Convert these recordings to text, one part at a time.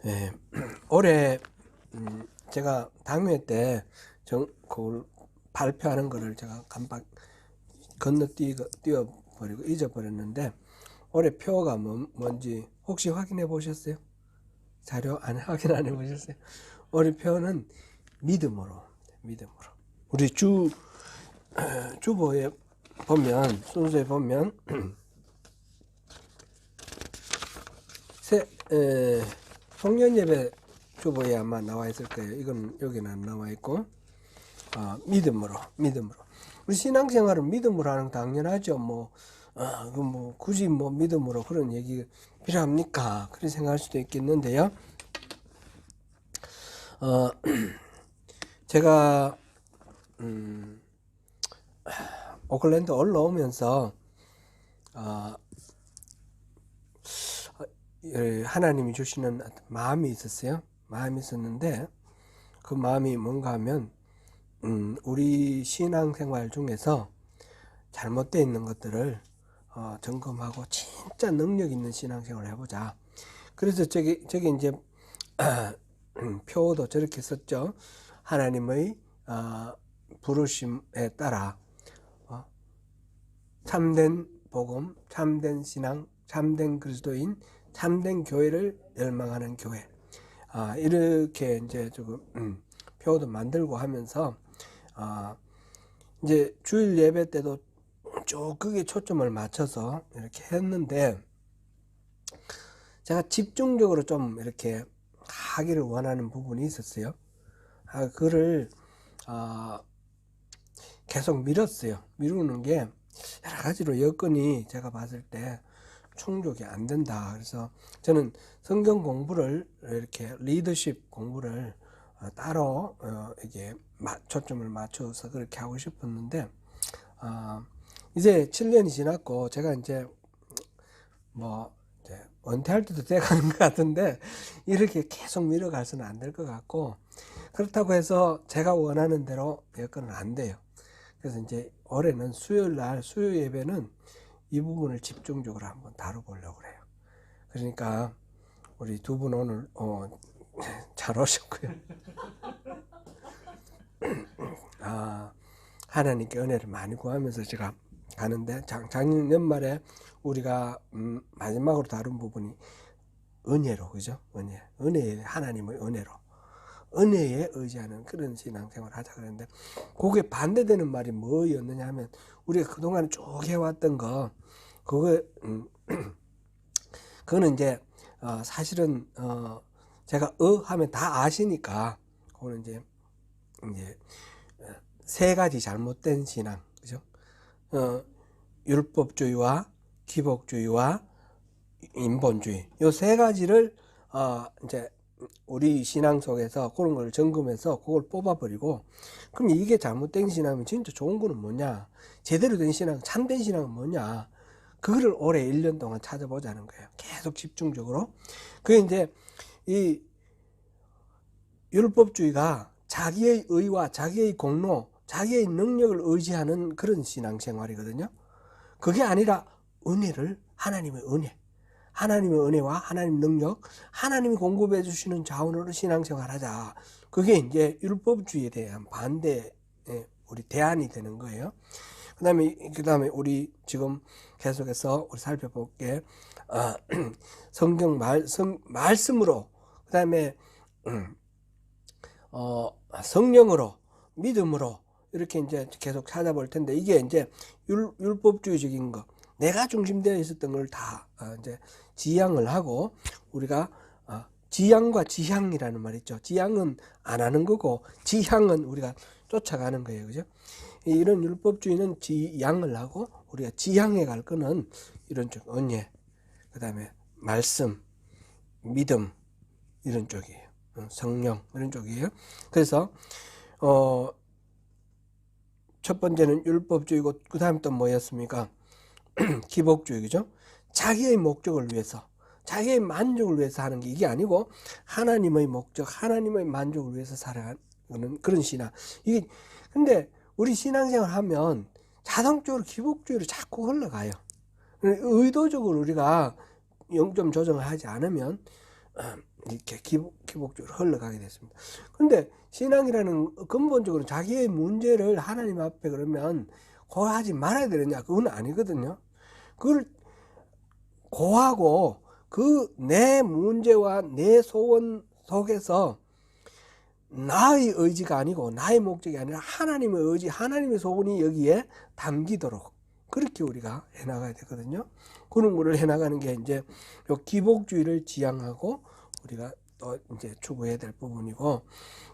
예, 올해 제가 당회 때 그걸 발표하는 거를 제가 깜빡 뛰어버리고 잊어버렸는데, 올해 표가 뭔지 혹시 확인해 보셨어요? 자료 안 확인 안 해 보셨어요? 올해 표는 믿음으로. 우리 주보에 보면, 순서에 보면 송년 예배 주보에 아마 나와 있을 거예요. 이건 여기는 안 나와 있고, 믿음으로. 우리 신앙생활은 믿음으로 하는 거 당연하죠. 굳이 믿음으로 그런 얘기 필요합니까? 그렇게 생각할 수도 있겠는데요. 제가, 오클랜드 올라오면서, 하나님이 주시는 마음이 있었어요. 마음이 있었는데, 그 마음이 뭔가 하면, 우리 신앙생활 중에서 잘못되어 있는 것들을 점검하고 진짜 능력 있는 신앙생활을 해보자. 그래서 저기 이제 표도 저렇게 썼죠. 하나님의 부르심에 따라 참된 복음, 참된 신앙, 참된 그리스도인, 참된 교회를 열망하는 교회. 이렇게 이제 조금 표도 만들고 하면서 이제 주일 예배 때도 쭉 크게 초점을 맞춰서 이렇게 했는데, 제가 집중적으로 좀 이렇게 하기를 원하는 부분이 있었어요. 그를 계속 미뤘어요. 미루는 게 여러 가지로 여건이 제가 봤을 때 충족이 안 된다. 그래서 저는 성경 공부를, 이렇게 리더십 공부를 따로 이게 초점을 맞춰서 그렇게 하고 싶었는데, 이제 7년이 지났고 제가 이제 이제 은퇴할 때도 돼가는 것 같은데, 이렇게 계속 밀어가서는 안 될 것 같고, 그렇다고 해서 제가 원하는 대로 여건은 안 돼요. 그래서 이제 올해는 수요일 날 수요 예배는 이 부분을 집중적으로 한번 다뤄보려고 그래요. 그러니까 우리 두 분 오늘 잘 오셨고요. 하나님께 은혜를 많이 구하면서 제가 가는데, 작년 연말에 우리가 마지막으로 다룬 부분이 은혜로, 그죠? 은혜의 하나님의 은혜에 의지하는 그런 신앙생활을 하자 그랬는데, 그게 반대되는 말이 뭐였느냐 하면, 우리가 그동안 쭉 해왔던 거, 그거는 이제 사실은 제가 하면 다 아시니까, 그거는 이제 세 가지 잘못된 신앙, 그죠? 율법주의와 기복주의와 인본주의, 요 세 가지를 이제 우리 신앙 속에서 그런 걸 점검해서 그걸 뽑아버리고, 그럼 이게 잘못된 신앙이면 진짜 좋은 거는 뭐냐, 제대로 된 신앙, 참된 신앙은 뭐냐, 그거를 올해 1년 동안 찾아보자는 거예요. 계속 집중적으로. 그게 이제 이 율법주의가 자기의 의와 자기의 공로, 자기의 능력을 의지하는 그런 신앙생활이거든요. 그게 아니라 하나님의 은혜와 하나님 능력, 하나님이 공급해 주시는 자원으로 신앙생활하자. 그게 이제 율법주의에 대한 반대, 우리 대안이 되는 거예요. 그다음에 우리 지금 계속해서 우리 살펴볼게. 성경 말씀으로, 그다음에 성령으로, 믿음으로 이렇게 이제 계속 찾아볼 텐데, 이게 이제 율법주의적인 거, 내가 중심되어 있었던 걸 다 이제 지향을 하고, 우리가 지향과 지향이라는 말 있죠. 지향은 안 하는 거고, 지향은 우리가 쫓아가는 거예요, 그죠? 이런 율법주의는 지향을 하고, 우리가 지향해 갈 거는 이런 쪽, 언예, 그다음에 말씀, 믿음, 이런 쪽이에요. 성령, 이런 쪽이에요. 그래서 첫 번째는 율법주의고, 그 다음에 또 뭐였습니까? 기복주의, 그죠? 자기의 목적을 위해서, 자기의 만족을 위해서 하는 게 이게 아니고, 하나님의 목적, 하나님의 만족을 위해서 살아가는 그런 신앙. 이게, 근데 우리 신앙생활 하면 자동적으로 기복주의로 자꾸 흘러가요. 의도적으로 우리가 0점 조정을 하지 않으면 이렇게 기복적으로 흘러가게 됐습니다. 그런데 신앙이라는 근본적으로 자기의 문제를 하나님 앞에 그러면 고하지 말아야 되느냐? 그건 아니거든요. 그걸 고하고 그 내 문제와 내 소원 속에서 나의 의지가 아니고 나의 목적이 아니라 하나님의 의지, 하나님의 소원이 여기에 담기도록 그렇게 우리가 해나가야 되거든요. 그런 거를 해나가는 게 이제 요 기복주의를 지향하고 우리가 또 이제 추구해야 될 부분이고,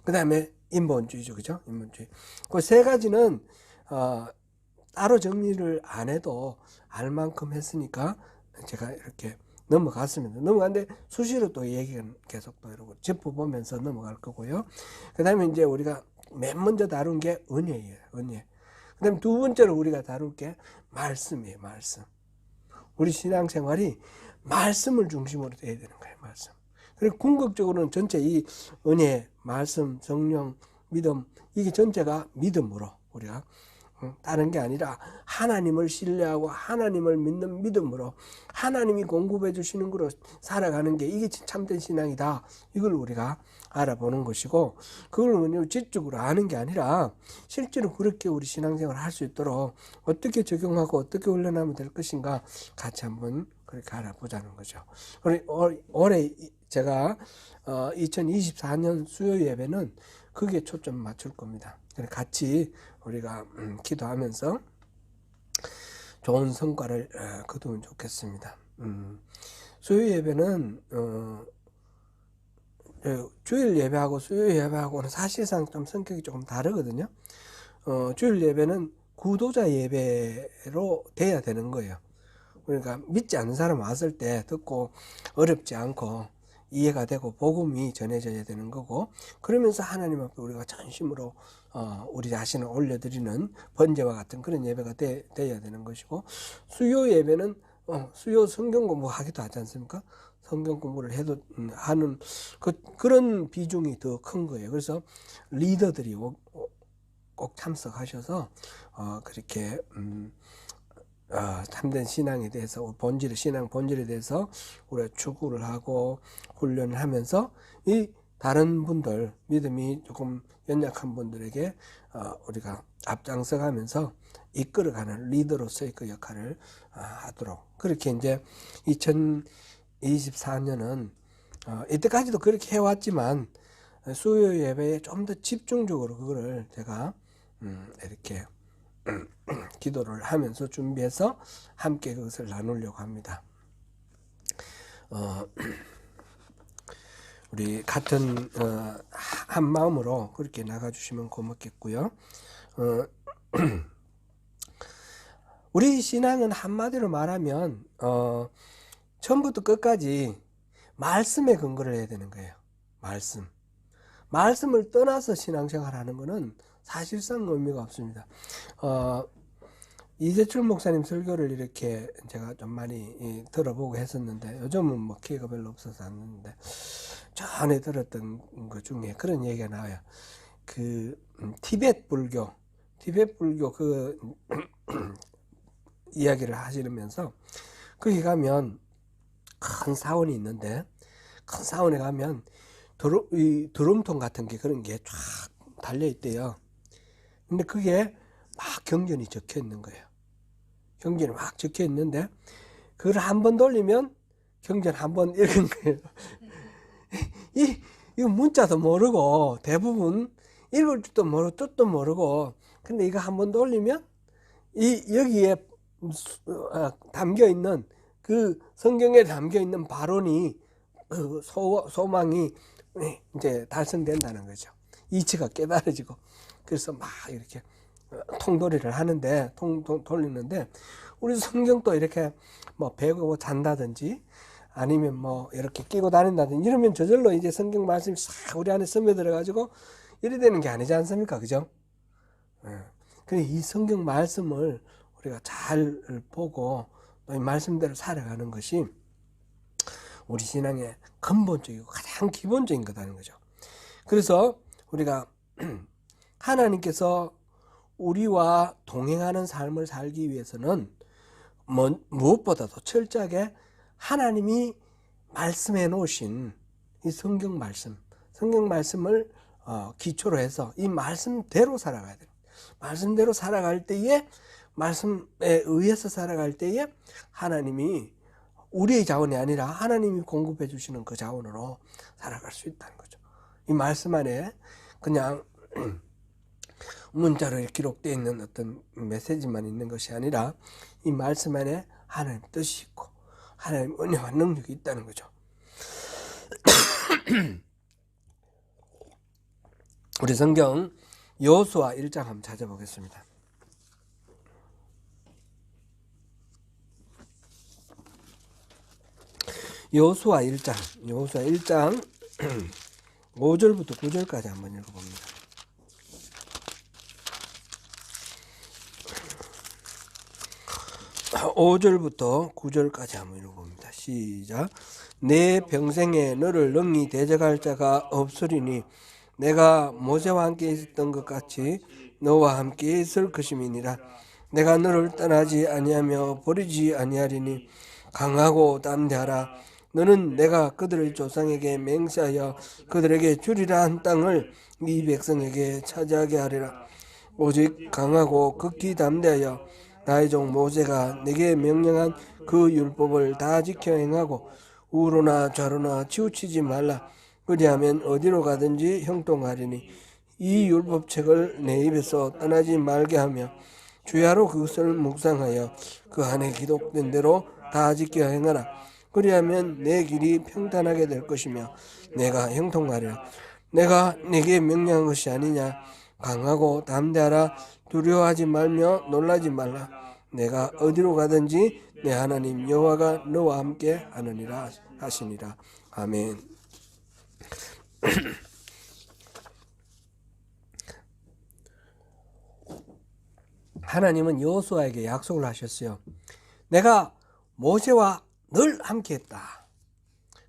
그 다음에 인본주의죠, 그죠? 인본주의. 그 세 가지는 따로 정리를 안 해도 알 만큼 했으니까 제가 이렇게 넘어갔습니다. 넘어갔는데 수시로 또 얘기가 계속 또 이러고 짚어보면서 넘어갈 거고요. 그 다음에 이제 우리가 맨 먼저 다룬 게 은혜예요. 은혜. 그 다음에 두 번째로 우리가 다룰 게 말씀이에요. 말씀. 우리 신앙생활이 말씀을 중심으로 돼야 되는 거예요. 말씀. 그리고 궁극적으로는 전체 이 은혜, 말씀, 성령, 믿음, 이게 전체가 믿음으로 우리가 다른 게 아니라 하나님을 신뢰하고 하나님을 믿는 믿음으로 하나님이 공급해 주시는 거로 살아가는 게 이게 참된 신앙이다. 이걸 우리가 알아보는 것이고, 그걸 지적으로 아는 게 아니라 실제로 그렇게 우리 신앙생활을 할 수 있도록 어떻게 적용하고 어떻게 훈련하면 될 것인가 같이 한번 그렇게 알아보자는 거죠. 올해 제가 2024년 수요 예배는 그게 초점 맞출 겁니다. 같이 우리가 기도하면서 좋은 성과를 거두면 좋겠습니다. 수요 예배는 주일 예배하고 수요 예배하고는 사실상 좀 성격이 조금 다르거든요. 주일 예배는 구도자 예배로 돼야 되는 거예요. 그러니까 믿지 않는 사람 왔을 때 듣고 어렵지 않고 이해가 되고 복음이 전해져야 되는 거고, 그러면서 하나님 앞에 우리가 전심으로 우리 자신을 올려드리는 번제와 같은 그런 예배가 돼야 되는 것이고, 수요 예배는 수요 성경 공부하기도 하지 않습니까? 성경 공부를 해도 하는 그런 비중이 더 큰 거예요. 그래서 리더들이 꼭 참석하셔서 그렇게 참된 신앙에 대해서 신앙 본질에 대해서 우리가 추구를 하고 훈련을 하면서 이 다른 분들, 믿음이 조금 연약한 분들에게 우리가 앞장서 가면서 이끌어가는 리더로서의 그 역할을 하도록, 그렇게 이제 2024년은 이때까지도 그렇게 해왔지만 수요 예배에 좀 더 집중적으로 그거를 제가 이렇게 기도를 하면서 준비해서 함께 그것을 나누려고 합니다. 우리 같은 한 마음으로 그렇게 나가주시면 고맙겠고요. 우리 신앙은 한마디로 말하면 처음부터 끝까지 말씀에 근거를 해야 되는 거예요. 말씀을 떠나서 신앙생활하는 것은 사실상 의미가 없습니다. 이재출 목사님 설교를 이렇게 제가 좀 많이 들어보고 했었는데, 요즘은 뭐 기회가 별로 없어서 안 듣는데, 전에 들었던 것 중에 그런 얘기가 나와요. 그 티베트 불교 그 이야기를 하시면서 거기 가면 큰 사원이 있는데, 큰 사원에 가면 드럼통 같은 게 그런 게 쫙 달려 있대요. 근데 그게 막 경전이 적혀 있는 거예요. 경전이 막 적혀 있는데 그걸 한 번 돌리면 경전 한 번 읽은 거예요. 이 문자도 모르고 대부분 읽을 줄도 모르고 뜻도 모르고, 근데 이거 한 번 돌리면 여기에 담겨 있는 그 성경에 담겨 있는 발언이 그 소망이 이제 달성된다는 거죠. 이치가 깨달아지고. 그래서 막 이렇게 통돌이를 하는데, 돌리는데, 우리 성경도 이렇게 뭐 배우고 잔다든지 아니면 뭐 이렇게 끼고 다닌다든지 이러면 저절로 이제 성경 말씀이 싹 우리 안에 스며들어가지고 이래 되는 게 아니지 않습니까? 그죠? 그래, 이 성경 말씀을 우리가 잘 보고 또 이 말씀대로 살아가는 것이 우리 신앙의 근본적이고 가장 기본적인 거다는 거죠. 그래서 우리가 하나님께서 우리와 동행하는 삶을 살기 위해서는 무엇보다도 철저하게 하나님이 말씀해 놓으신 이 성경 말씀을 기초로 해서 이 말씀대로 살아가야 돼요. 말씀대로 살아갈 때에, 말씀에 의해서 살아갈 때에 하나님이 우리의 자원이 아니라 하나님이 공급해 주시는 그 자원으로 살아갈 수 있다는 거죠. 이 말씀 안에 그냥 문자로 기록되어 있는 어떤 메시지만 있는 것이 아니라 이 말씀 안에 하나님 뜻이 있고 하나님 은혜와 능력이 있다는 거죠. 우리 성경 여호수아 1장 한번 찾아보겠습니다. 여호수아 1장 5절부터 9절까지 한번 읽어봅니다. 5절부터 9절까지 한번 읽어봅니다. 시작. 내 평생에 너를 능히 대적할 자가 없으리니 내가 모세와 함께 있었던 것 같이 너와 함께 있을 것임이니라. 내가 너를 떠나지 아니하며 버리지 아니하리니 강하고 담대하라. 너는 내가 그들의 조상에게 맹세하여 그들에게 주리라 한 땅을 이 백성에게 차지하게 하리라. 오직 강하고 극히 담대하여 나의 종 모세가 내게 명령한 그 율법을 다 지켜 행하고 우로나 좌로나 치우치지 말라. 그리하면 어디로 가든지 형통하리니 이 율법책을 내 입에서 떠나지 말게 하며 주야로 그것을 묵상하여 그 안에 기록된 대로 다 지켜 행하라. 그리하면 내 길이 평탄하게 될 것이며 내가 형통하리라. 내가 네게 명령한 것이 아니냐. 강하고 담대하라. 두려워하지 말며 놀라지 말라. 내가 어디로 가든지 내 하나님 여호와가 너와 함께 하느니라 하시니라. 아멘. 하나님은 여호수아에게 약속을 하셨어요. 내가 모세와 늘 함께했다.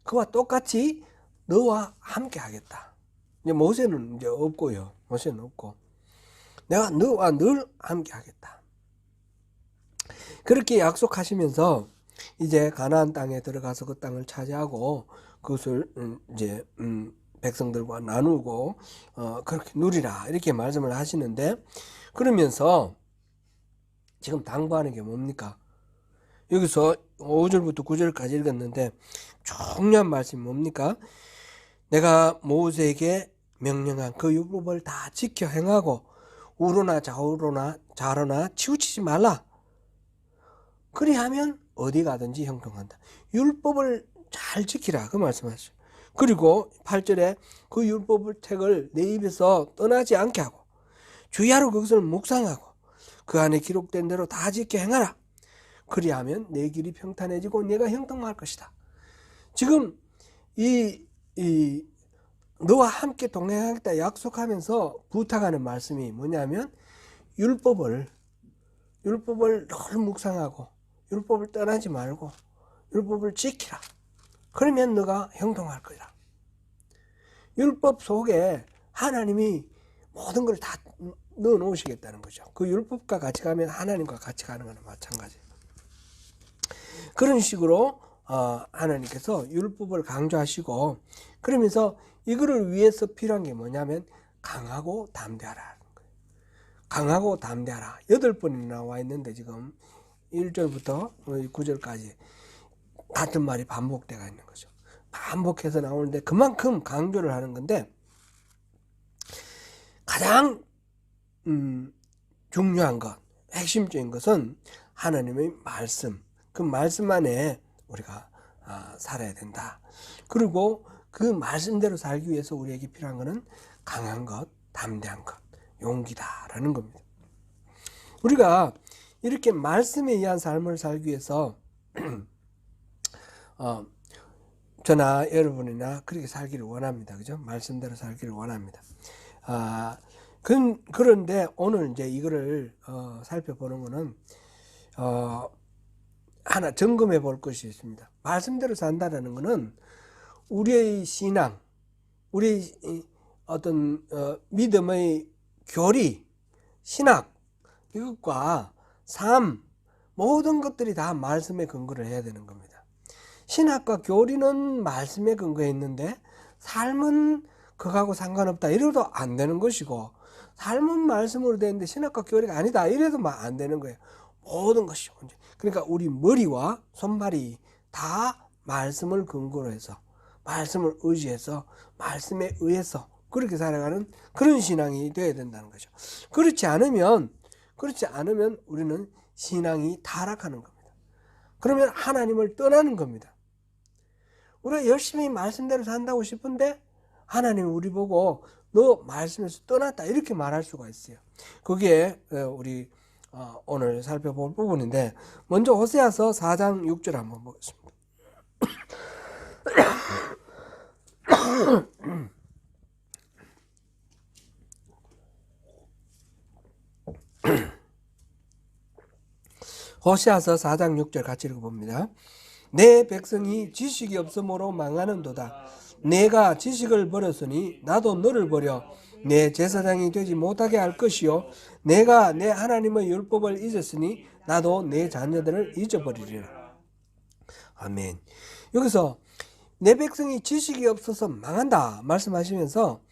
그와 똑같이 너와 함께하겠다. 이제 모세는 이제 없고요. 모세는 없고 내가 너와 늘 함께하겠다. 그렇게 약속하시면서 이제 가나안 땅에 들어가서 그 땅을 차지하고 그것을 이제 백성들과 나누고 그렇게 누리라 이렇게 말씀을 하시는데, 그러면서 지금 당부하는 게 뭡니까? 여기서 5절부터 9절까지 읽었는데 중요한 말씀이 뭡니까? 내가 모세에게 명령한 그 율법을 다 지켜 행하고 우로나 좌로나 치우치지 말라. 그리하면 어디 가든지 형통한다. 율법을 잘 지키라 그 말씀하셨어요. 그리고 8절에 그 율법을 책을 내 입에서 떠나지 않게 하고 주야로 그것을 묵상하고 그 안에 기록된 대로 다 지켜 행하라. 그리하면 내 길이 평탄해지고 내가 형통할 것이다. 지금 너와 함께 동행하겠다 약속하면서 부탁하는 말씀이 뭐냐면 율법을 늘 묵상하고 율법을 떠나지 말고 율법을 지키라. 그러면 너가 형통할 거다. 율법 속에 하나님이 모든 걸 다 넣어 놓으시겠다는 거죠. 그 율법과 같이 가면 하나님과 같이 가는 거나 마찬가지예요. 그런 식으로 하나님께서 율법을 강조하시고, 그러면서 이거를 위해서 필요한 게 뭐냐면 강하고 담대하라는 거예요. 강하고 담대하라. 8번이 나와 있는데 지금 1절부터 9절까지 같은 말이 반복되어 있는 거죠. 반복해서 나오는데 그만큼 강조를 하는 건데, 가장 중요한 것, 핵심적인 것은 하나님의 말씀, 그 말씀 안에 우리가 살아야 된다. 그리고 그 말씀대로 살기 위해서 우리에게 필요한 것은 강한 것, 담대한 것, 용기다라는 겁니다. 우리가 이렇게 말씀에 의한 삶을 살기 위해서 저나 여러분이나 그렇게 살기를 원합니다. 그죠? 말씀대로 살기를 원합니다. 그런데 오늘 이제 이거를 살펴보는 거는 하나 점검해 볼 것이 있습니다. 말씀대로 산다라는 것은 우리의 신앙, 우리 어떤 믿음의 교리, 신학, 이것과 삶, 모든 것들이 다 말씀에 근거를 해야 되는 겁니다. 신학과 교리는 말씀에 근거해 있는데 삶은 그거하고 상관없다 이래도 안 되는 것이고, 삶은 말씀으로 되는데 신학과 교리가 아니다 이래도 안 되는 거예요. 모든 것이. 그러니까 우리 머리와 손발이 다 말씀을 근거로 해서, 말씀을 의지해서, 말씀에 의해서 그렇게 살아가는 그런 신앙이 되어야 된다는 거죠. 그렇지 않으면 우리는 신앙이 타락하는 겁니다. 그러면 하나님을 떠나는 겁니다. 우리가 열심히 말씀대로 산다고 싶은데 하나님이 우리 보고 너 말씀에서 떠났다 이렇게 말할 수가 있어요. 그게 우리 오늘 살펴볼 부분인데, 먼저 호세아서 4장 6절 한번 보겠습니다. 호세아서 4장 6절 같이 읽어봅니다. 내 백성이 지식이 없으므로 망하는도다. 내가 지식을 버렸으니 나도 너를 버려 내 제사장이 되지 못하게 할 것이요, 내가 내 하나님의 율법을 잊었으니 나도 내 자녀들을 잊어버리리라. 아멘. 여기서 내 백성이 지식이 없어서 망한다 말씀하시면서,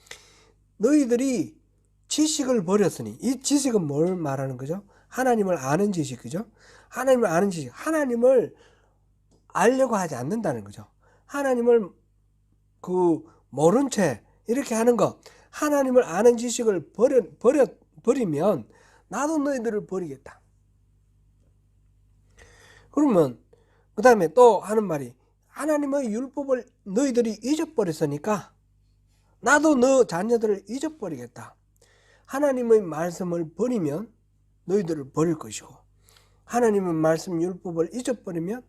너희들이 지식을 버렸으니, 이 지식은 뭘 말하는 거죠? 하나님을 아는 지식, 그죠? 하나님을 아는 지식, 하나님을 알려고 하지 않는다는 거죠. 하나님을 모른 채 이렇게 하는 거, 하나님을 아는 지식을 버리면 나도 너희들을 버리겠다. 그러면 그 다음에 또 하는 말이, 하나님의 율법을 너희들이 잊어버렸으니까 나도 너 자녀들을 잊어버리겠다. 하나님의 말씀을 버리면 너희들을 버릴 것이고, 하나님의 말씀 율법을 잊어버리면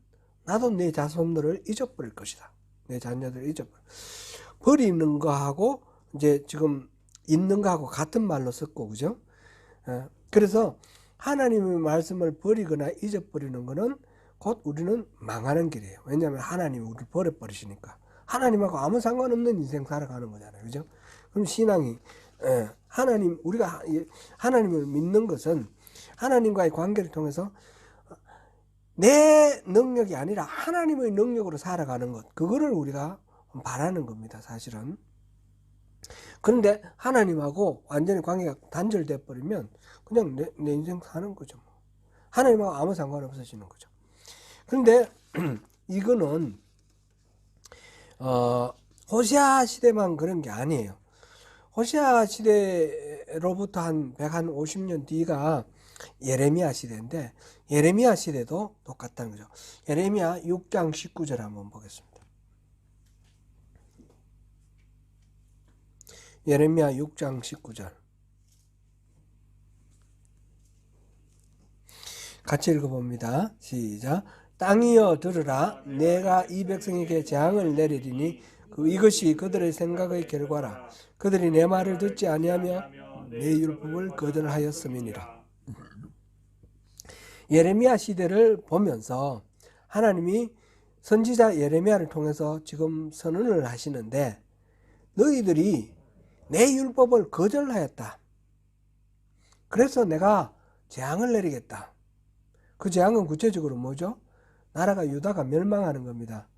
나도 내 자손들을 잊어버릴 것이다. 내 자녀들을 버리는 거하고 이제 지금 있는 거하고 같은 말로 썼고, 그죠? 그래서 하나님의 말씀을 버리거나 잊어버리는 거는 곧 우리는 망하는 길이에요. 왜냐하면 하나님이 우리를 버려버리시니까. 하나님하고 아무 상관없는 인생 살아가는 거잖아요. 그죠? 그럼 신앙이, 우리가 하나님을 믿는 것은 하나님과의 관계를 통해서 내 능력이 아니라 하나님의 능력으로 살아가는 것, 그거를 우리가 바라는 겁니다, 사실은. 그런데 하나님하고 완전히 관계가 단절돼 버리면 그냥 내 인생 사는 거죠. 하나님하고 아무 상관없어지는 거죠. 그런데 이거는 호세아 시대만 그런 게 아니에요. 호세아 시대로부터 한 150년 뒤가 예레미야 시대인데, 예레미야 시대도 똑같다는 거죠. 예레미야 6장 19절 한번 보겠습니다. 예레미야 6장 19절 같이 읽어봅니다. 시작. 땅이여 들으라. 내가 이 백성에게 재앙을 내리리니 이것이 그들의 생각의 결과라. 그들이 내 말을 듣지 아니하며 내 율법을 거절하였음이니라. 예레미야 시대를 보면서 하나님이 선지자 예레미야를 통해서 지금 선언을 하시는데, 너희들이 내 율법을 거절하였다. 그래서 내가 재앙을 내리겠다. 그 재앙은 구체적으로 뭐죠? 나라가 유다가 멸망하는 겁니다.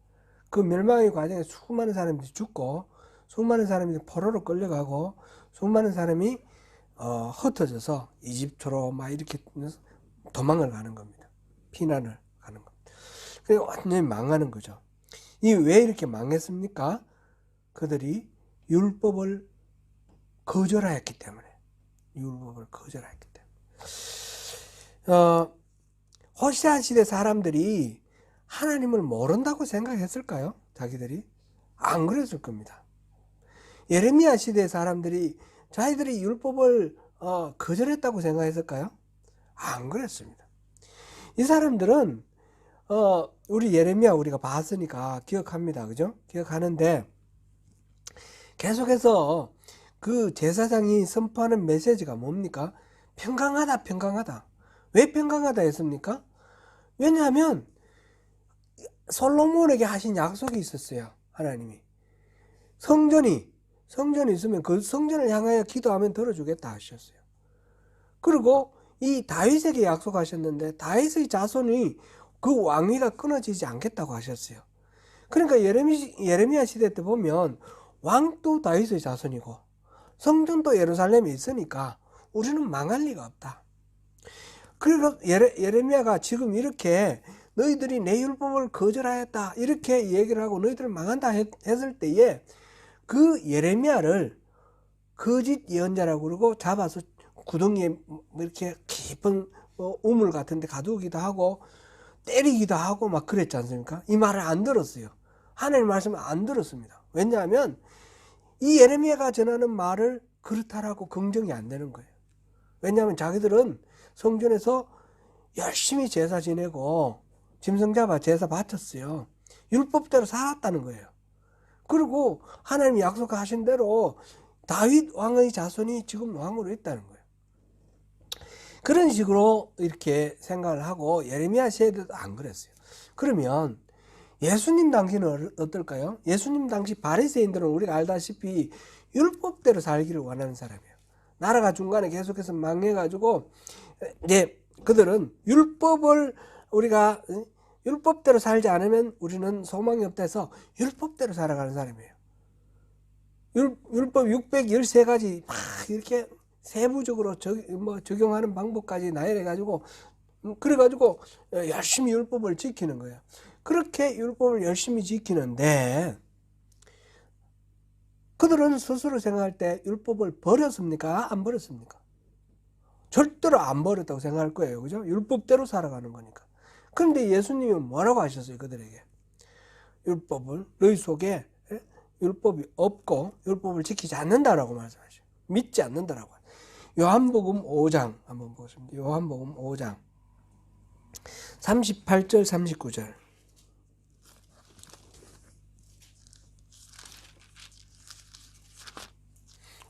그 멸망의 과정에 수많은 사람들이 죽고, 수많은 사람들이 포로로 끌려가고, 수많은 사람이 흩어져서 이집트로 막 이렇게 도망을 가는 겁니다. 피난을 가는 겁니다. 그래서 완전히 망하는 거죠. 왜 이렇게 망했습니까? 그들이 율법을 거절하였기 때문에. 율법을 거절하였기 때문에. 호세아 시대 사람들이 하나님을 모른다고 생각했을까요? 자기들이? 안 그랬을 겁니다. 예레미야 시대 사람들이 자기들이 율법을 거절했다고 생각했을까요? 안 그랬습니다. 이 사람들은 우리 예레미야 우리가 봤으니까 기억합니다. 그죠? 기억하는데, 계속해서 그 제사장이 선포하는 메시지가 뭡니까? 평강하다, 평강하다. 왜 평강하다 했습니까? 왜냐하면 솔로몬에게 하신 약속이 있었어요. 하나님이 성전이 있으면 그 성전을 향하여 기도하면 들어주겠다 하셨어요. 그리고 이 다윗에게 약속하셨는데, 다윗의 자손이 그 왕위가 끊어지지 않겠다고 하셨어요. 그러니까 예레미야 시대 때 보면 왕도 다윗의 자손이고 성전도 예루살렘에 있으니까 우리는 망할 리가 없다. 그리고 예레미야가 지금 이렇게 너희들이 내 율법을 거절하였다 이렇게 얘기를 하고 너희들은 망한다 했을 때에 그 예레미야를 거짓 예언자라고 그러고 잡아서 구덩이에 이렇게 깊은 우물 같은 데 가두기도 하고 때리기도 하고 막 그랬지 않습니까? 이 말을 안 들었어요. 하나님 말씀을 안 들었습니다. 왜냐하면 이 예레미야가 전하는 말을 그렇다라고 긍정이 안 되는 거예요. 왜냐하면 자기들은 성전에서 열심히 제사 지내고 짐승 잡아 제사 바쳤어요. 율법대로 살았다는 거예요. 그리고 하나님이 약속하신 대로 다윗 왕의 자손이 지금 왕으로 있다는 거예요. 그런 식으로 이렇게 생각을 하고 예레미야 세대도 안 그랬어요. 그러면 예수님 당시는 어떨까요? 예수님 당시 바리새인들은 우리가 알다시피 율법대로 살기를 원하는 사람이에요. 나라가 중간에 계속해서 망해가지고 그들은 율법을 우리가 율법대로 살지 않으면 우리는 소망이 없다 해서 율법대로 살아가는 사람이에요. 율법 613가지 막 이렇게 세부적으로 적용하는 방법까지 나열해가지고 그래가지고 열심히 율법을 지키는 거예요. 그렇게 율법을 열심히 지키는데 그들은 스스로 생각할 때 율법을 버렸습니까? 안 버렸습니까? 절대로 안 버렸다고 생각할 거예요. 그죠? 율법대로 살아가는 거니까. 그런데 예수님이 뭐라고 하셨어요? 그들에게. 율법을 너희 속에 율법이 없고 율법을 지키지 않는다라고 말씀하셔요. 믿지 않는다라고. 요한복음 5장 한번 보겠습니다. 요한복음 5장 38절 39절.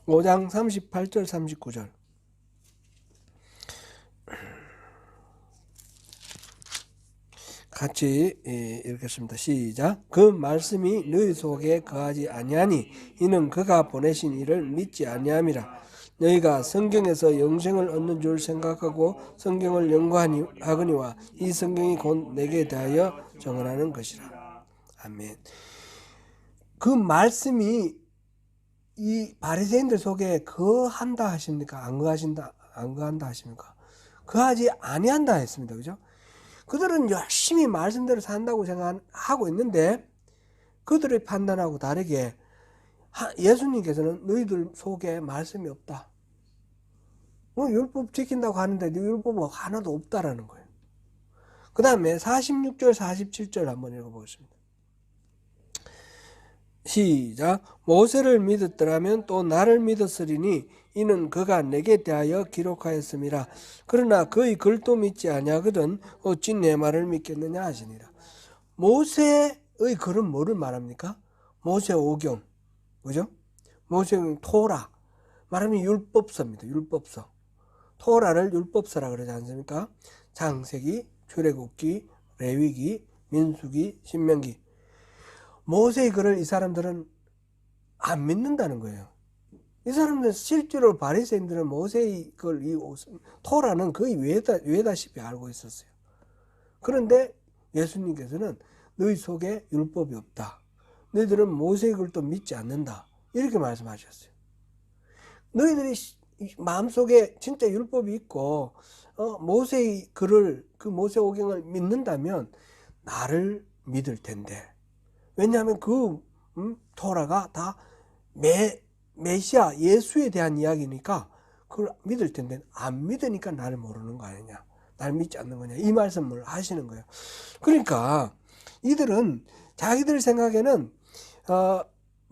(5장) 38절 39절. 같이 읽겠습니다. 시작. 그 말씀이 너희 속에 거하지 아니하니 이는 그가 보내신 이를 믿지 아니함이라. 너희가 성경에서 영생을 얻는 줄 생각하고 성경을 연구하거니와 이 성경이 곧 내게 대하여 정언하는 것이라. 아멘. 그 말씀이 이 바리새인들 속에 거한다 하십니까? 안 거한다 하십니까? 거하지 아니한다 했습니다. 그죠? 그들은 열심히 말씀대로 산다고 생각하고 있는데 그들의 판단하고 다르게 예수님께서는 너희들 속에 말씀이 없다. 율법 지킨다고 하는데 네 율법은 하나도 없다라는 거예요. 그 다음에 46절 47절 한번 읽어보겠습니다. 시작. 모세를 믿었더라면 또 나를 믿었으리니 이는 그가 내게 대하여 기록하였음이라. 그러나 그의 글도 믿지 아니하거든 어찌 내 말을 믿겠느냐 하시니라. 모세의 글은 뭐를 말합니까? 모세 오경, 그죠? 모세 오경 토라 말하면 율법서입니다. 율법서. 토라를 율법서라 그러지 않습니까? 창세기, 출애굽기, 레위기, 민수기, 신명기. 모세의 글을 이 사람들은 안 믿는다는 거예요. 이 사람들은 실제로 바리새인들은 모세의 글, 이 토라는 거의 외다시피 알고 있었어요. 그런데 예수님께서는 너희 속에 율법이 없다. 너희들은 모세의 글도 믿지 않는다. 이렇게 말씀하셨어요. 너희들이 마음속에 진짜 율법이 있고 모세의 글을 그 모세 오경을 믿는다면 나를 믿을 텐데. 왜냐하면 그 토라가 다 메시아 예수에 대한 이야기니까 그걸 믿을 텐데 안 믿으니까 나를 모르는 거 아니냐, 나를 믿지 않는 거냐, 이 말씀을 하시는 거예요. 그러니까 이들은 자기들 생각에는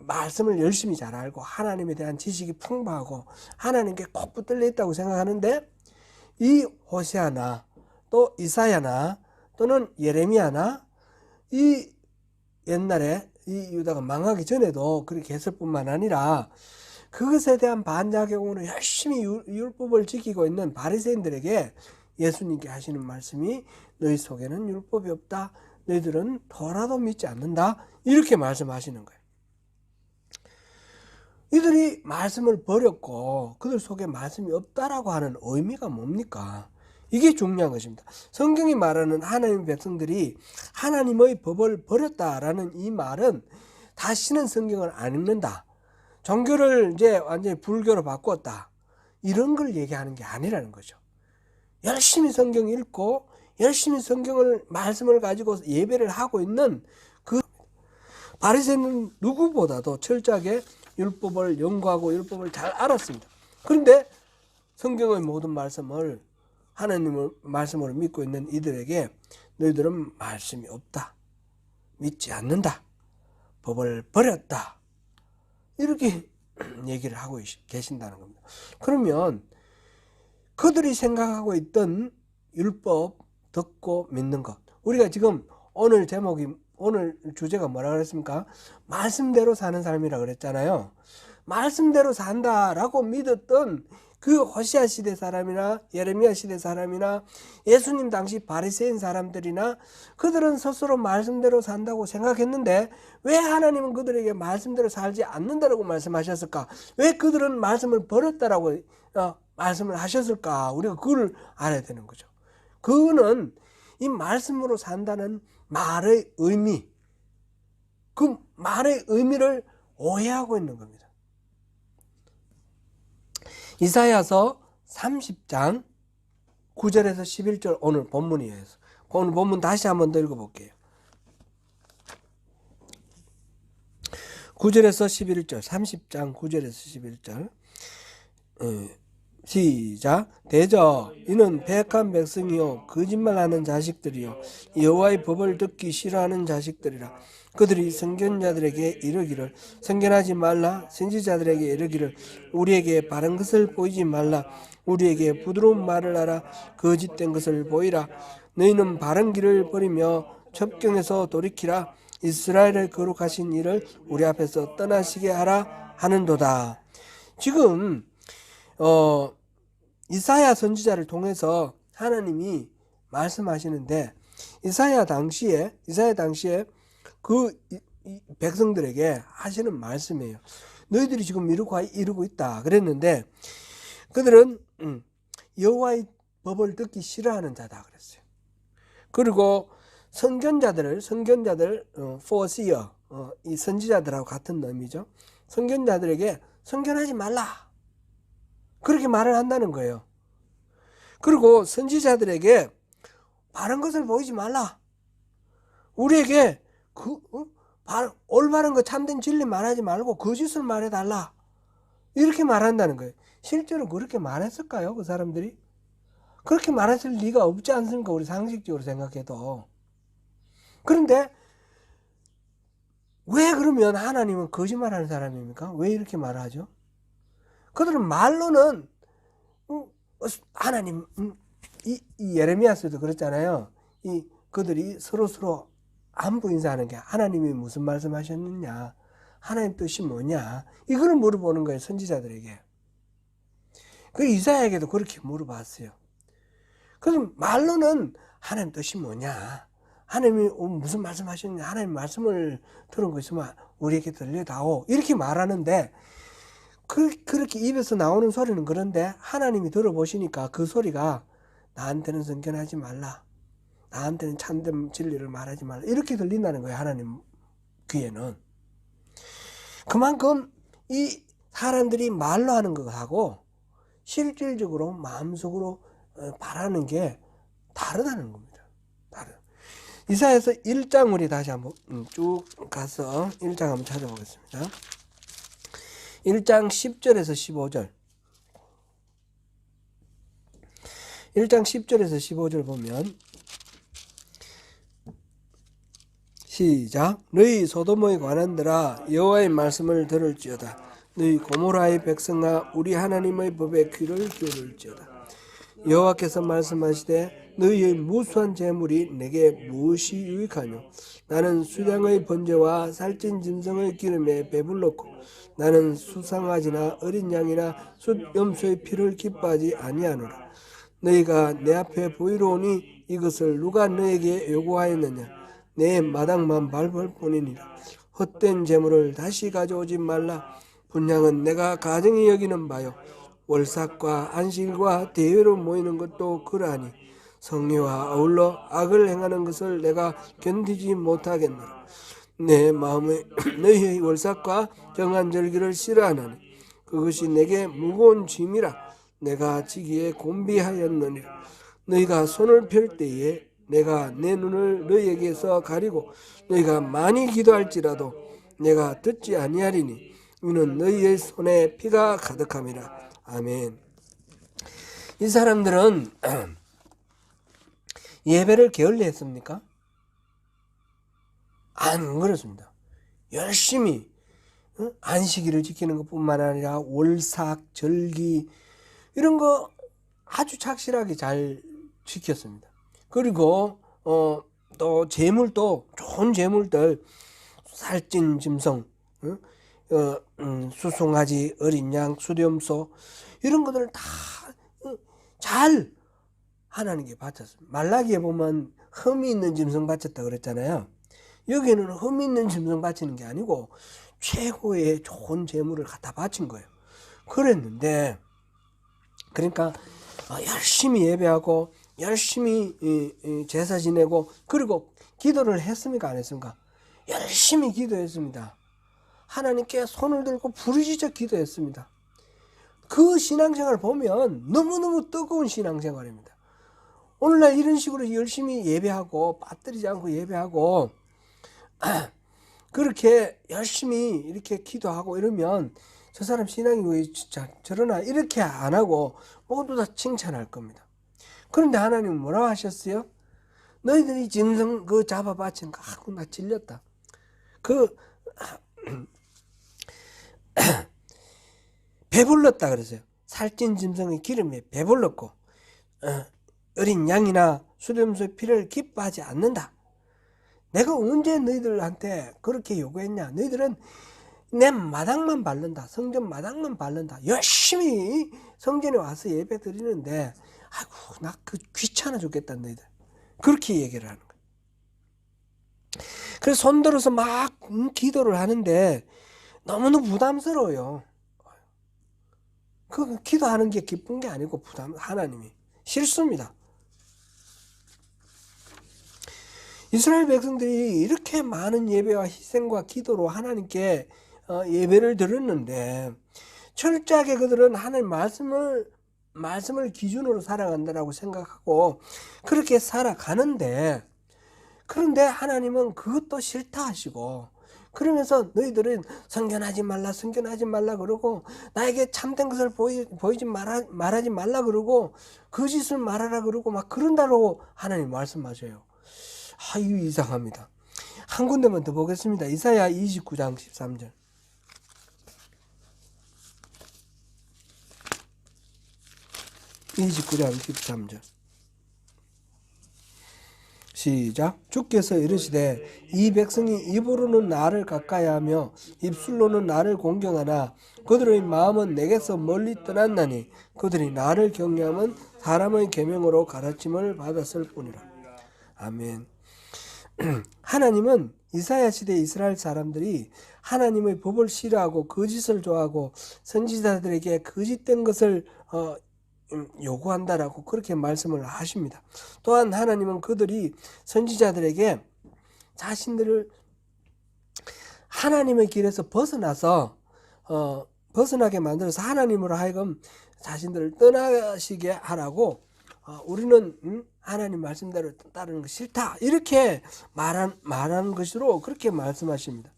말씀을 열심히 잘 알고 하나님에 대한 지식이 풍부하고 하나님께 꼭 붙들려 있다고 생각하는데 이 호세아나 또 이사야나 또는 예레미야나 이 옛날에 이 유다가 망하기 전에도 그렇게 했을 뿐만 아니라 그것에 대한 반작용으로 열심히 율법을 지키고 있는 바리새인들에게 예수님께 하시는 말씀이 너희 속에는 율법이 없다. 너희들은 토라도 믿지 않는다. 이렇게 말씀하시는 거예요. 이들이 말씀을 버렸고 그들 속에 말씀이 없다라고 하는 의미가 뭡니까? 이게 중요한 것입니다. 성경이 말하는 하나님의 백성들이 하나님의 법을 버렸다라는 이 말은 다시는 성경을 안 읽는다, 종교를 이제 완전히 불교로 바꿨다. 이런 걸 얘기하는 게 아니라는 거죠. 열심히 성경 읽고 열심히 성경을 말씀을 가지고 예배를 하고 있는 그 바리새인은 누구보다도 철저하게 율법을 연구하고 율법을 잘 알았습니다. 그런데 성경의 모든 말씀을 하나님의 말씀으로 믿고 있는 이들에게 너희들은 말씀이 없다. 믿지 않는다. 법을 버렸다. 이렇게 얘기를 하고 계신다는 겁니다. 그러면 그들이 생각하고 있던 율법 듣고 믿는 것. 우리가 지금 오늘 주제가 뭐라 그랬습니까? 말씀대로 사는 삶이라 그랬잖아요. 말씀대로 산다라고 믿었던 그 호시아 시대 사람이나 예레미야 시대 사람이나 예수님 당시 바리새인 사람들이나 그들은 스스로 말씀대로 산다고 생각했는데 왜 하나님은 그들에게 말씀대로 살지 않는다라고 말씀하셨을까? 왜 그들은 말씀을 버렸다라고 말씀을 하셨을까? 우리가 그걸 알아야 되는 거죠. 그거는 이 말씀으로 산다는 말의 의미, 그 말의 의미를 오해하고 있는 겁니다. 이사야서 30장 9절에서 11절 오늘 본문이에요. 오늘 본문 다시 한번 더 읽어볼게요. 9절에서 11절 30장 9절에서 11절 시작. 대저 이는 패역한 백성이요 거짓말하는 자식들이요 여호와의 법을 듣기 싫어하는 자식들이라. 그들이 선견자들에게 이르기를 선견하지 말라. 선지자들에게 이르기를 우리에게 바른 것을 보이지 말라. 우리에게 부드러운 말을 하라. 거짓된 것을 보이라. 너희는 바른 길을 버리며 첩경에서 돌이키라. 이스라엘의 거룩하신 이를 우리 앞에서 떠나시게 하라 하는도다. 지금 이사야 선지자를 통해서 하나님이 말씀하시는데 이사야 당시에 그 백성들에게 하시는 말씀이에요. 너희들이 지금 이러고 있다 그랬는데 그들은 여호와의 법을 듣기 싫어하는 자다 그랬어요. 그리고 선견자들 foreseer 이 선지자들하고 같은 의미죠. 선견자들에게 선견하지 말라 그렇게 말을 한다는 거예요. 그리고 선지자들에게 바른 것을 보이지 말라. 우리에게 올바른 거 참된 진리 말하지 말고 거짓을 말해달라. 이렇게 말한다는 거예요. 실제로 그렇게 말했을까요? 그 사람들이? 그렇게 말했을 리가 없지 않습니까? 우리 상식적으로 생각해도. 그런데 왜 그러면 하나님은 거짓말하는 사람입니까? 왜 이렇게 말하죠? 그들은 말로는 하나님 이 예레미야서도 그랬잖아요. 그들이 서로 안부 인사하는 게 하나님이 무슨 말씀하셨느냐, 하나님 뜻이 뭐냐 이걸 물어보는 거예요. 선지자들에게. 그 이사야에게도 그렇게 물어봤어요. 그럼 말로는 하나님 뜻이 뭐냐, 하나님이 무슨 말씀하셨느냐, 하나님 말씀을 들은 거 있으면 우리에게 들려다오 이렇게 말하는데 그렇게 입에서 나오는 소리는 그런데 하나님이 들어보시니까 그 소리가 나한테는 선견하지 말라, 나한테는 참된 진리를 말하지 말라 이렇게 들린다는 거예요. 하나님 귀에는. 그만큼 이 사람들이 말로 하는 것하고 실질적으로 마음속으로 바라는 게 다르다는 겁니다. 이사야서 1장 우리 다시 한번 쭉 가서 1장 한번 찾아보겠습니다. 1장 10절에서 15절 1장 10절에서 15절 보면 시작. 너희 소돔의 관원들아 여호와의 말씀을 들을지어다. 너희 고모라의 백성아 우리 하나님의 법에 귀를 기울일지어다. 여호와께서 말씀하시되 너희의 무수한 재물이 내게 무엇이 유익하뇨? 나는 수량의 번제와 살찐 짐승의 기름에 배불렀고 나는 수상아지나 어린 양이나 숫염소의 피를 기뻐하지 아니하노라. 너희가 내 앞에 보이러 오니 이것을 누가 너에게 요구하였느냐? 내 마당만 밟을 뿐이니라. 헛된 재물을 다시 가져오지 말라. 분향은 내가 가증히 여기는 바요 월삭과 안식일과 대회로 모이는 것도 그러하니 성례와 어울러 악을 행하는 것을 내가 견디지 못하겠노라. 내 마음에 너희의 월삭과 정한 절기를 싫어하나니 그것이 내게 무거운 짐이라 내가 지기에 곤비하였느니라. 너희가 손을 펼 때에 내가 내 눈을 너희에게서 가리고 너희가 많이 기도할지라도 내가 듣지 아니하리니 이는 너희의 손에 피가 가득함이라. 아멘. 이 사람들은 예배를 게을리 했습니까? 안 그렇습니다. 열심히 안식일을 지키는 것뿐만 아니라 월삭, 절기 이런 거 아주 착실하게 잘 지켰습니다. 그리고 또 재물도 좋은 재물들 살찐 짐승, 수송아지, 어린 양, 수렴소 이런 것들을 다 잘 하나님께 바쳤습니다. 말라기에 보면 흠이 있는 짐승 바쳤다 그랬잖아요. 여기는 흠 있는 짐승 바치는 게 아니고 최고의 좋은 재물을 갖다 바친 거예요. 그랬는데 그러니까 열심히 예배하고 열심히 제사 지내고 그리고 기도를 했습니까? 안 했습니까? 열심히 기도했습니다. 하나님께 손을 들고 부르짖어 기도했습니다. 그 신앙생활을 보면 너무너무 뜨거운 신앙생활입니다. 오늘날 이런 식으로 열심히 예배하고 빠뜨리지 않고 예배하고 그렇게 열심히 이렇게 기도하고 이러면 저 사람 신앙이 왜 저러나 이렇게 안 하고 모두 다 칭찬할 겁니다. 그런데 하나님은 뭐라고 하셨어요? 너희들이 짐승 그 잡아 바친 거 하고 나 질렸다. 배불렀다 그러세요. 살찐 짐승의 기름에 배불렀고 어린 양이나 수렴소의 피를 기뻐하지 않는다. 내가 언제 너희들한테 그렇게 요구했냐? 너희들은 내 마당만 바른다. 성전 마당만 바른다. 열심히 성전에 와서 예배 드리는데 아이고 나 그 귀찮아 죽겠다 너희들. 그렇게 얘기를 하는 거예요. 그래서 손들어서 막 기도를 하는데 너무너무 부담스러워요. 그 기도하는 게 기쁜 게 아니고 하나님이 싫습니다. 이스라엘 백성들이 이렇게 많은 예배와 희생과 기도로 하나님께 예배를 드렸는데 철저하게 그들은 하나님 말씀을 기준으로 살아간다라고 생각하고 그렇게 살아가는데 그런데 하나님은 그것도 싫다 하시고 그러면서 너희들은 성견하지 말라 그러고 나에게 참된 것을 보이지 말하지 말라 그러고 거짓을 말하라 그러고 막 그런다고 하나님 말씀하셔요. 아유 이상합니다. 한 군데만 더 보겠습니다. 이사야 29장 13절. 시작. 주께서 이르시되 이 백성이 입으로는 나를 가까이하며 입술로는 나를 공경하나 그들의 마음은 내게서 멀리 떠났나니 그들이 나를 경외함은 사람의 계명으로 가르침을 받았을 뿐이라. 아멘. 하나님은 이사야 시대 이스라엘 사람들이 하나님의 법을 싫어하고 거짓을 좋아하고 선지자들에게 거짓된 것을 요구한다라고 그렇게 말씀을 하십니다. 또한 하나님은 그들이 선지자들에게 자신들을 하나님의 길에서 벗어나게 만들어서 하나님으로 하여금 자신들을 떠나시게 하라고 우리는 하나님 말씀대로 따르는 거 싫다 이렇게 말하는 것으로 그렇게 말씀하십니다.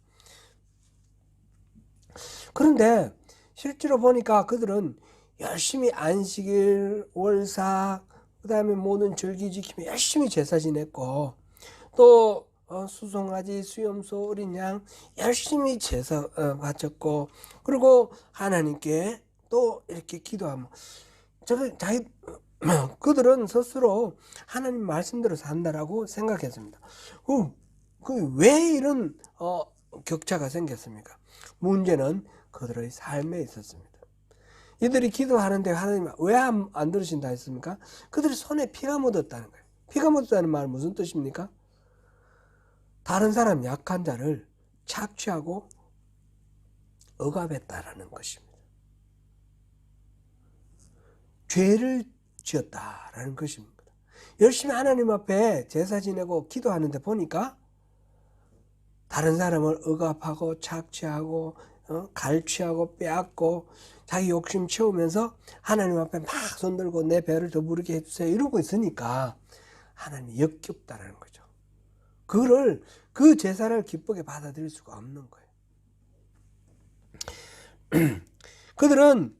그런데 실제로 보니까 그들은 열심히 안식일, 월삭, 그 다음에 모든 절기 지키며 열심히 제사 지냈고 또 수송아지, 수염소, 어린 양 열심히 제사 바쳤고 그리고 하나님께 또 이렇게 기도하며 그들은 스스로 하나님 말씀대로 산다라고 생각했습니다. 왜 이런 격차가 생겼습니까? 문제는 그들의 삶에 있었습니다. 이들이 기도하는데 하나님 왜 안 들으신다 했습니까? 그들이 손에 피가 묻었다는 거예요. 피가 묻었다는 말은 무슨 뜻입니까? 다른 사람 약한 자를 착취하고 억압했다라는 것입니다. 죄를 지었다라는 것입니다. 열심히 하나님 앞에 제사 지내고 기도하는데 보니까 다른 사람을 억압하고 착취하고 갈취하고 빼앗고 자기 욕심 채우면서 하나님 앞에 막 손들고 내 배를 더 부르게 해주세요 이러고 있으니까 하나님이 역겹다라는 거죠. 그 제사를 기쁘게 받아들일 수가 없는 거예요. 그들은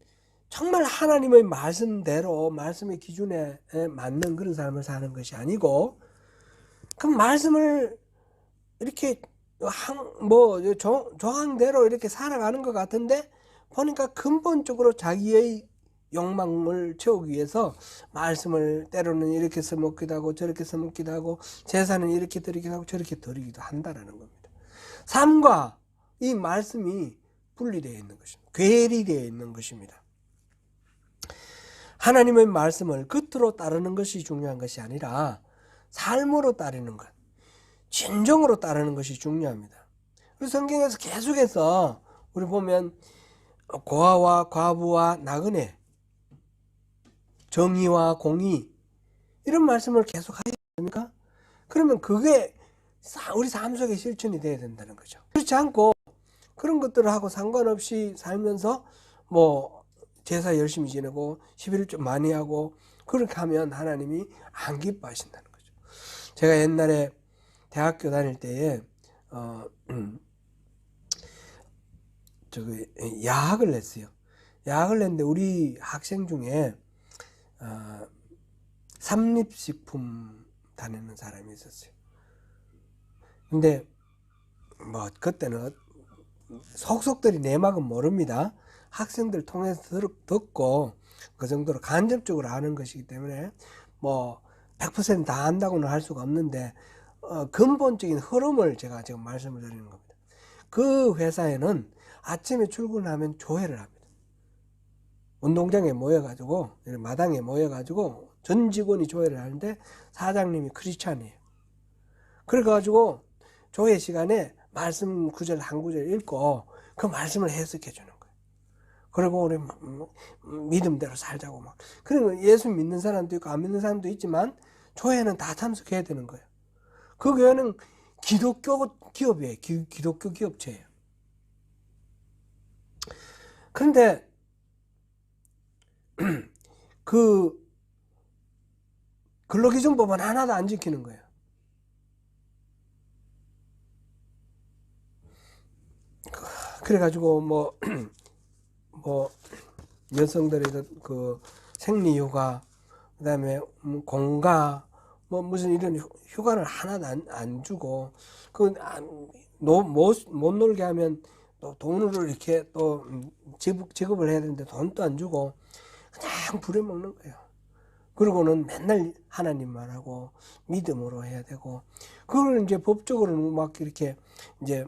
정말 하나님의 말씀대로 말씀의 기준에 맞는 그런 삶을 사는 것이 아니고 그 말씀을 이렇게 조항대로 이렇게 살아가는 것 같은데 보니까 근본적으로 자기의 욕망을 채우기 위해서 말씀을 때로는 이렇게 써먹기도 하고 저렇게 써먹기도 하고 제사는 이렇게 드리기도 하고 저렇게 드리기도 한다는 겁니다. 삶과 이 말씀이 분리되어 있는 것입니다. 괴리되어 있는 것입니다. 하나님의 말씀을 겉으로 따르는 것이 중요한 것이 아니라 삶으로 따르는 것, 진정으로 따르는 것이 중요합니다. 그래서 성경에서 계속해서 우리 보면 고아와 과부와 나그네, 정의와 공의 이런 말씀을 계속 하지 않습니까? 그러면 그게 우리 삶 속에 실천이 돼야 된다는 거죠. 그렇지 않고 그런 것들을 하고 상관없이 살면서 제사 열심히 지내고 11조 좀 많이 하고 그렇게 하면 하나님이 안 기뻐하신다는 거죠. 제가 옛날에 대학교 다닐 때에 야학을 냈어요. 야학을 냈는데 우리 학생 중에 삼립식품 다니는 사람이 있었어요. 근데 그때는 속속들이 내막은 모릅니다. 학생들 통해서 듣고 그 정도로 간접적으로 아는 것이기 때문에 100%다 안다고는 할 수가 없는데 근본적인 흐름을 제가 지금 말씀을 드리는 겁니다. 그 회사에는 아침에 출근하면 조회를 합니다. 운동장에 모여가지고 마당에 모여가지고 전 직원이 조회를 하는데 사장님이 크리스찬이에요. 그래가지고 조회 시간에 말씀 구절 한 구절 읽고 그 말씀을 해석해 주는 거예요. 그리고 우리 믿음대로 살자고 그러면 예수 믿는 사람도 있고 안 믿는 사람도 있지만 조회는 다 참석해야 되는 거예요. 그 교회는 기독교 기업이에요. 기독교 기업체예요. 그런데 그 근로기준법은 하나도 안 지키는 거예요. 그래가지고 여성들의 그 생리휴가, 그다음에 공가, 무슨 이런 휴가를 하나도 안 주고 못 놀게 하면 또 돈으로 이렇게 또 지급을 해야 되는데 돈도 안 주고 그냥 부려먹는 거예요. 그리고는 맨날 하나님만 하고 믿음으로 해야 되고 그걸 이제 법적으로는 이렇게 이제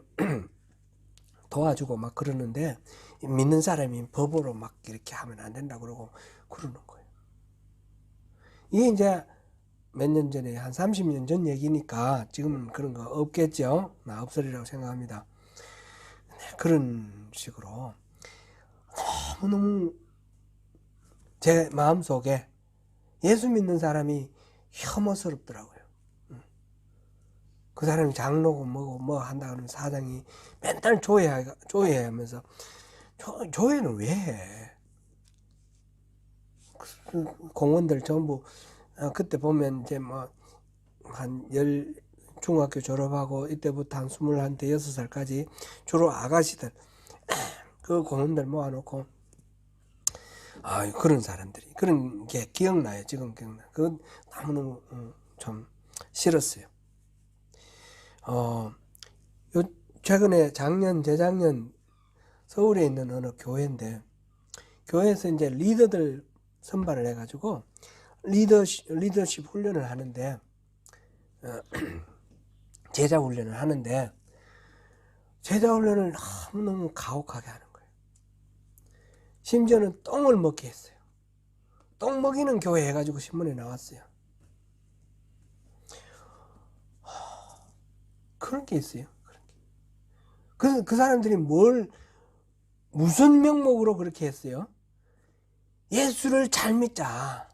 도와주고 그러는데 믿는 사람이 법으로 이렇게 하면 안 된다 그러고 그러는 거예요. 이게 이제 몇 년 전에 한 30년 전 얘기니까 지금은 그런 거 없겠죠. 없으리라고 생각합니다. 그런 식으로 너무너무 제 마음속에 예수 믿는 사람이 혐오스럽더라고요. 그 사람이 장로고 뭐 한다 그러면 사장이 맨날 조회하면서 조회는 왜 해? 그 공원들 전부 그때 보면 이제 중학교 졸업하고 이때부터 한 21, 대여섯 살까지 주로 아가씨들 그 공원들 모아놓고 그런 사람들이 그런 게 기억나요. 지금 기억나요. 그건 너무너무 좀 싫었어요. 최근에 재작년 서울에 있는 어느 교회인데 교회에서 이제 리더들 선발을 해가지고 리더십 훈련을 하는데 제자 훈련을 하는데 제자 훈련을 너무너무 가혹하게 하는 거예요. 심지어는 똥을 먹게 했어요. 똥 먹이는 교회 해가지고 신문에 나왔어요. 그런 게 있어요. 그래서 그 사람들이 무슨 명목으로 그렇게 했어요? 예수를 잘 믿자.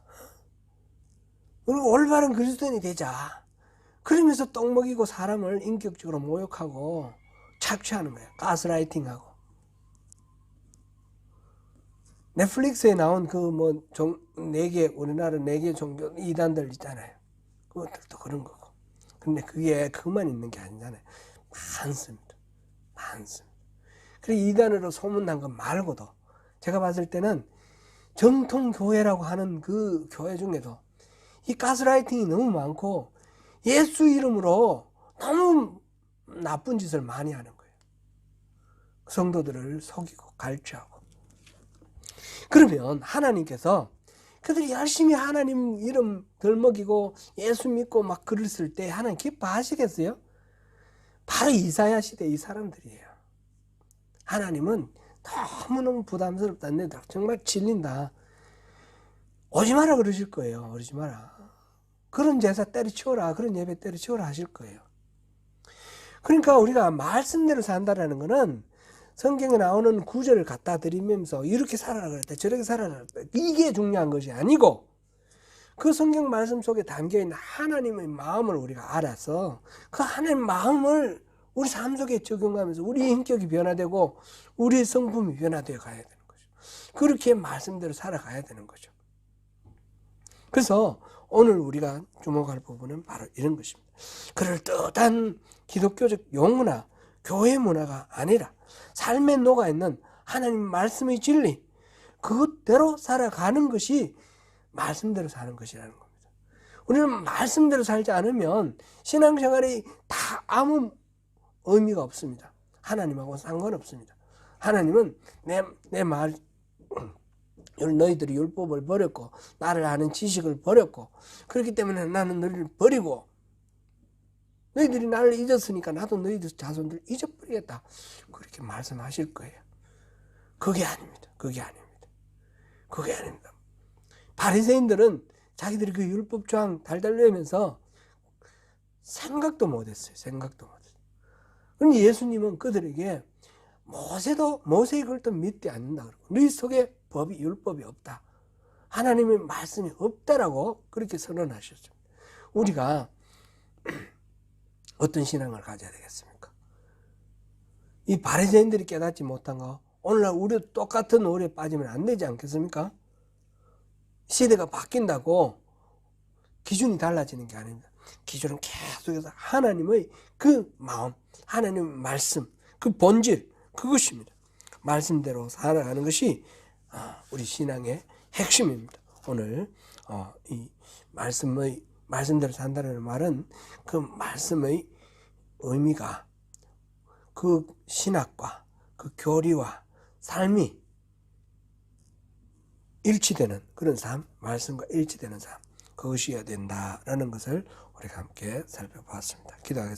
그리고 올바른 그리스도인이 되자. 그러면서 떡 먹이고 사람을 인격적으로 모욕하고 착취하는 거예요. 가스라이팅하고. 넷플릭스에 나온 네 개, 우리나라 4개 종교 이단들 있잖아요. 그것들도 그런 거고. 근데 그게 그만 있는 게 아니잖아요. 많습니다. 그리고 이단으로 소문난 것 말고도 제가 봤을 때는 정통교회라고 하는 그 교회 중에도 이 가스라이팅이 너무 많고 예수 이름으로 너무 나쁜 짓을 많이 하는 거예요. 성도들을 속이고 갈취하고. 그러면 하나님께서 그들이 열심히 하나님 이름 덜먹이고 예수 믿고 막 그랬을 때 하나님 기뻐하시겠어요? 바로 이사야 시대 이 사람들이에요. 하나님은 너무너무 부담스럽다. 내 정말 질린다. 오지 마라 그러실 거예요. 오지 마라. 그런 제사 때려치워라. 그런 예배 때려치워라 하실 거예요. 그러니까 우리가 말씀대로 산다라는 거는 성경에 나오는 구절을 갖다 드리면서 이렇게 살아라 그랬다. 저렇게 살아라 그랬다. 이게 중요한 것이 아니고 그 성경 말씀 속에 담겨있는 하나님의 마음을 우리가 알아서 그 하나님의 마음을 우리 삶 속에 적용하면서 우리 인격이 변화되고 우리의 성품이 변화되어 가야 되는 거죠. 그렇게 말씀대로 살아가야 되는 거죠. 그래서 오늘 우리가 주목할 부분은 바로 이런 것입니다. 그럴듯한 기독교적 용문화, 교회 문화가 아니라 삶에 녹아있는 하나님 말씀의 진리, 그것대로 살아가는 것이 말씀대로 사는 것이라는 겁니다. 우리는 말씀대로 살지 않으면 신앙생활이 다 아무 의미가 없습니다. 하나님하고 상관없습니다. 하나님은 내 말, 너희들이 율법을 버렸고 나를 아는 지식을 버렸고 그렇기 때문에 나는 너희를 버리고 너희들이 나를 잊었으니까 나도 너희들 자손들 잊어버리겠다. 그렇게 말씀하실 거예요. 그게 아닙니다. 바리새인들은 자기들이 그 율법 조항 달달 외우면서 생각도 못했어요. 그런데 예수님은 그들에게 모세의 글도 믿지 않는다 그러고 너희 속에 율법이 없다. 하나님의 말씀이 없다라고 그렇게 선언하셨죠. 우리가 어떤 신앙을 가져야 되겠습니까? 이 바리새인들이 깨닫지 못한 거 오늘날 우리도 똑같은 오류에 빠지면 안 되지 않겠습니까? 시대가 바뀐다고 기준이 달라지는 게 아닙니다. 기준은 계속해서 하나님의 그 마음, 하나님의 말씀, 그 본질, 그것입니다. 말씀대로 살아가는 것이 우리 신앙의 핵심입니다. 오늘 이 말씀대로 산다는 말은 그 말씀의 의미가 그 신학과 그 교리와 삶이 일치되는 그런 삶, 말씀과 일치되는 삶, 그것이어야 된다라는 것을 우리가 함께 살펴보았습니다. 기도하겠습니다.